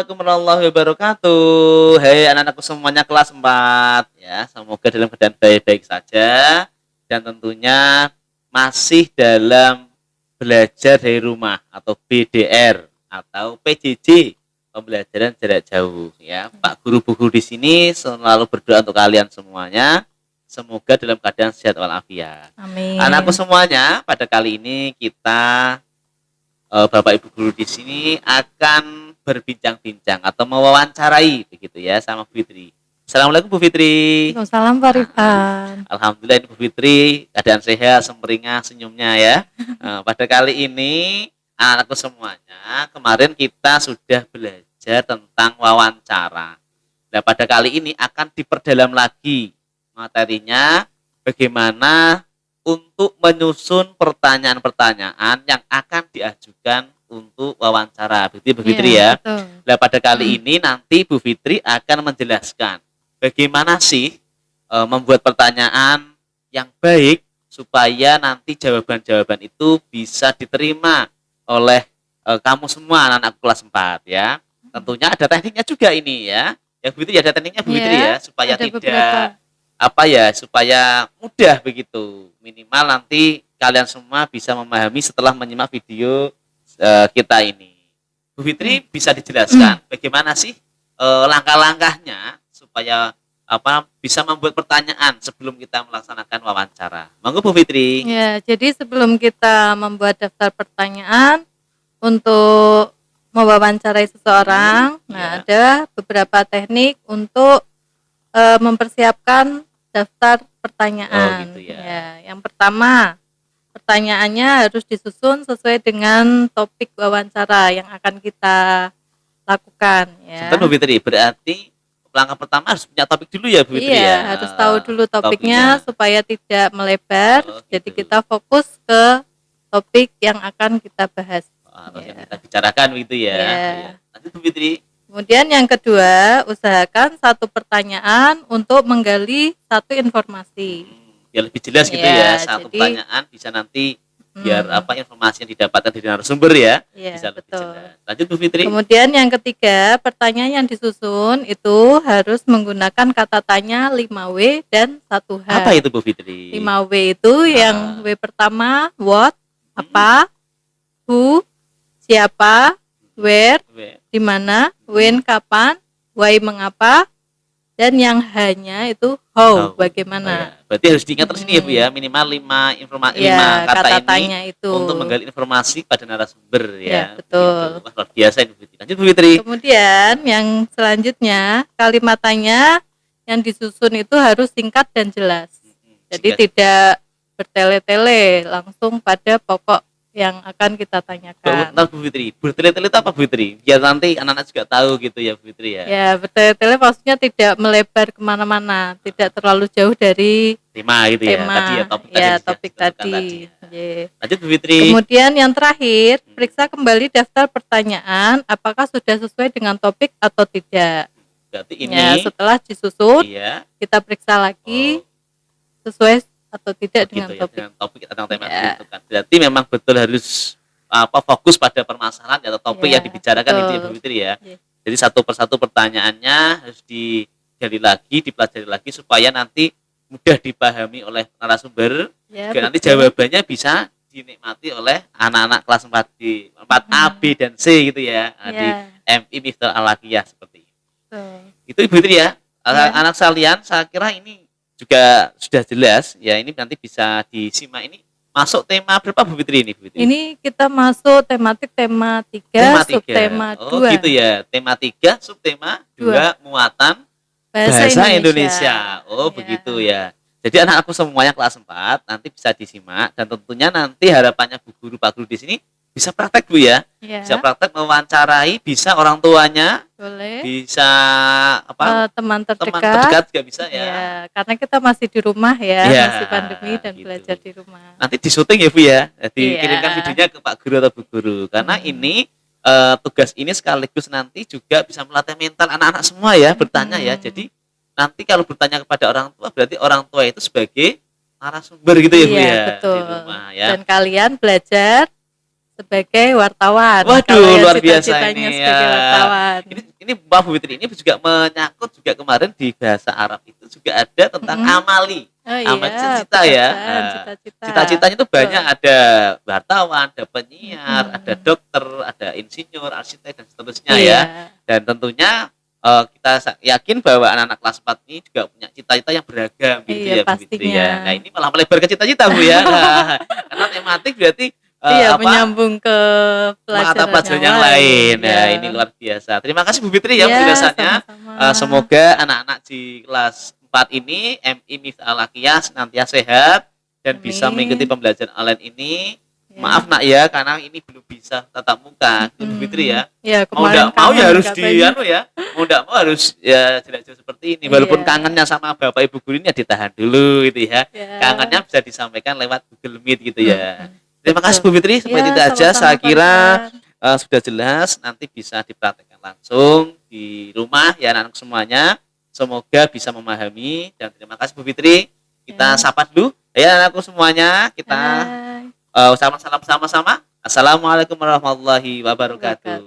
Assalamualaikum warahmatullahi wabarakatuh. Hei anak-anakku semuanya kelas 4 ya. Semoga dalam keadaan baik-baik saja dan tentunya masih dalam belajar dari rumah atau BDR atau PJJ, pembelajaran jarak jauh ya. Pak Guru Bu Guru di sini selalu berdoa untuk kalian semuanya. Semoga dalam keadaan sehat walafiat. Amin. Anakku semuanya, pada kali ini kita Bapak Ibu guru di sini akan berbincang-bincang atau mewawancarai begitu ya sama Bu Fitri. Assalamualaikum Bu Fitri. Waalaikumsalam Pak Rifan. Alhamdulillah ini Bu Fitri keadaan sehat, semeringah senyumnya ya. Pada kali ini anakku semuanya, kemarin kita sudah belajar tentang wawancara. Nah pada kali ini akan diperdalam lagi materinya, bagaimana untuk menyusun pertanyaan-pertanyaan yang akan diajukan untuk wawancara. Begitu Bu Fitri ya. Betul. Nah pada kali ini nanti Bu Fitri akan menjelaskan bagaimana sih membuat pertanyaan yang baik supaya nanti jawaban-jawaban itu bisa diterima oleh kamu semua anak-anak kelas 4 ya. Tentunya ada tekniknya juga ini ya. Ya Bu Fitri ada tekniknya Bu Fitri ya supaya ada tidak beberapa. supaya mudah begitu. Minimal nanti kalian semua bisa memahami setelah menyimak video kita ini. Bu Fitri bisa dijelaskan bagaimana sih langkah-langkahnya supaya bisa membuat pertanyaan sebelum kita melaksanakan wawancara. Monggo Bu Fitri. Ya, jadi sebelum kita membuat daftar pertanyaan untuk mewawancarai seseorang, ada beberapa teknik untuk mempersiapkan daftar pertanyaan. Oh, gitu ya. Yang pertama, pertanyaannya harus disusun sesuai dengan topik wawancara yang akan kita lakukan. Ya. Sebentar Bu Fitri, berarti langkah pertama harus punya topik dulu ya Bu Fitri iya, ya. harus tahu dulu topiknya supaya tidak melebar. Jadi kita fokus ke topik yang akan kita bahas. Atau yang kita bicarakan gitu ya. Lanjut Bu Fitri. Kemudian yang kedua, usahakan satu pertanyaan untuk menggali satu informasi. Biar lebih jelas gitu ya. Satu pertanyaan bisa nanti biar informasi yang didapatkan dari narasumber ya. Bisa lebih jelas. Lanjut Bu Fitri. Kemudian yang ketiga, pertanyaan yang disusun itu harus menggunakan kata tanya 5W dan 1H. Apa itu Bu Fitri? 5W itu yang W pertama, what, apa, who, siapa, where, di mana, when, kapan, why, mengapa, dan yang hanya itu how, bagaimana. Berarti harus diingat terus ini ya Bu ya, minimal 5 kata tanya ini itu untuk menggali informasi pada narasumber ya. Betul. Wah, luar biasa ini Bu Fitri. Lanjut Bu Fitri. Kemudian yang selanjutnya, kalimat tanya yang disusun itu harus singkat dan jelas. Jadi tidak bertele-tele, langsung pada pokok yang akan kita tanyakan. Bu Fitri, bertele-tele itu apa Bu Fitri? Biar nanti anak-anak juga tahu gitu ya Bu Fitri ya. Ya, bertele-tele maksudnya tidak melebar kemana-mana, tidak terlalu jauh dari tema gitu ya. Tadi ya topik tadi. Lanjut Bu Fitri. Kemudian yang terakhir, periksa kembali daftar pertanyaan apakah sudah sesuai dengan topik atau tidak. Berarti ini setelah disusun, kita periksa lagi sesuai atau tidak dengan topik. Dengan topik atau tema itu kan. Berarti memang betul harus fokus pada permasalahan atau topik yang dibicarakan itu ya Bu Fitri ya. Jadi satu persatu pertanyaannya harus digali lagi, dipelajari lagi supaya nanti mudah dipahami oleh narasumber. Dan nanti jawabannya bisa dinikmati oleh anak-anak kelas 4 di 4A, B dan C gitu ya. Di MI Miftahul Al-Akiyah seperti itu. Itu Ibu Fitri ya. Anak sekalian, saya kira ini juga sudah jelas ya, ini nanti bisa disimak. Ini masuk tema berapa Bu Fitri ini Bu Fitri? Ini kita masuk tematik tema 3, subtema 2. Oh gitu ya, tema 3, subtema 2, muatan bahasa Indonesia. Oh begitu ya. Jadi anak aku semuanya kelas 4 nanti bisa disimak dan tentunya nanti harapannya Bu Guru Pak Guru di sini bisa praktek Bu ya. Bisa praktek mewawancarai, bisa orang tuanya, bisa teman terdekat juga bisa ya. Karena kita masih di rumah ya, masih pandemi dan belajar di rumah. Nanti di syuting ya Bu ya, dikirimkan videonya ke Pak Guru atau Bu Guru karena ini tugas ini sekaligus nanti juga bisa melatih mental anak-anak semua ya, bertanya ya. Jadi nanti kalau bertanya kepada orang tua berarti orang tua itu sebagai narasumber gitu ya Bu ya, betul. di rumah ya. Dan kalian belajar sebagai wartawan. Waduh, Kalau yang luar biasa cita-citanya ini sebagai ya. wartawan. Ini Mbak Bu Fitri ini juga menyangkut juga kemarin di bahasa Arab itu juga ada tentang amali. Oh Amal iya, cita-cita ya. pekerjaan, cita-cita. Cita-citanya itu banyak, Betul. ada wartawan, ada penyiar, ada dokter, ada insinyur, arsitek dan seterusnya Iya. ya. Dan tentunya kita yakin bahwa anak-anak kelas 4 ini juga punya cita-cita yang beragam gitu Iya, ya Bu Fitri pastinya. ya. Nah, ini malah melebar ke cita-cita Bu ya. Nah, karena tematik berarti Iya, menyambung ke mata pelajaran pelajaran yang lain. Nah, ya. ini luar biasa. Terima kasih Bu Fitri ya Iya, penjelasannya. sama-sama. Semoga anak-anak di kelas 4 ini MI Miftahul Akhiah senantiasa sehat dan bisa Amin. mengikuti pembelajaran online ini. Ya. Maaf nak ya karena ini belum bisa tatap muka Bu Fitri ya. Ya, Mau kemarin enggak mau ya kangen harus katanya. mau enggak mau harus ya jelas-jelas seperti ini. Walaupun Iya. kangennya sama Bapak Ibu guru ini ya ditahan dulu gitu ya. Ya. Kangennya bisa disampaikan lewat Google Meet gitu ya. Terima Betul. kasih Bu Fitri, seperti Ya, itu aja sama-sama, saya Pak kira Ridwan. sudah jelas, nanti bisa dipraktekkan langsung di rumah ya anak-anak semuanya. Semoga bisa memahami dan terima kasih Bu Fitri. Kita Ya. sapa dulu ya anakku semuanya. Kita Hai. salam sama-sama. Assalamualaikum warahmatullahi wabarakatuh.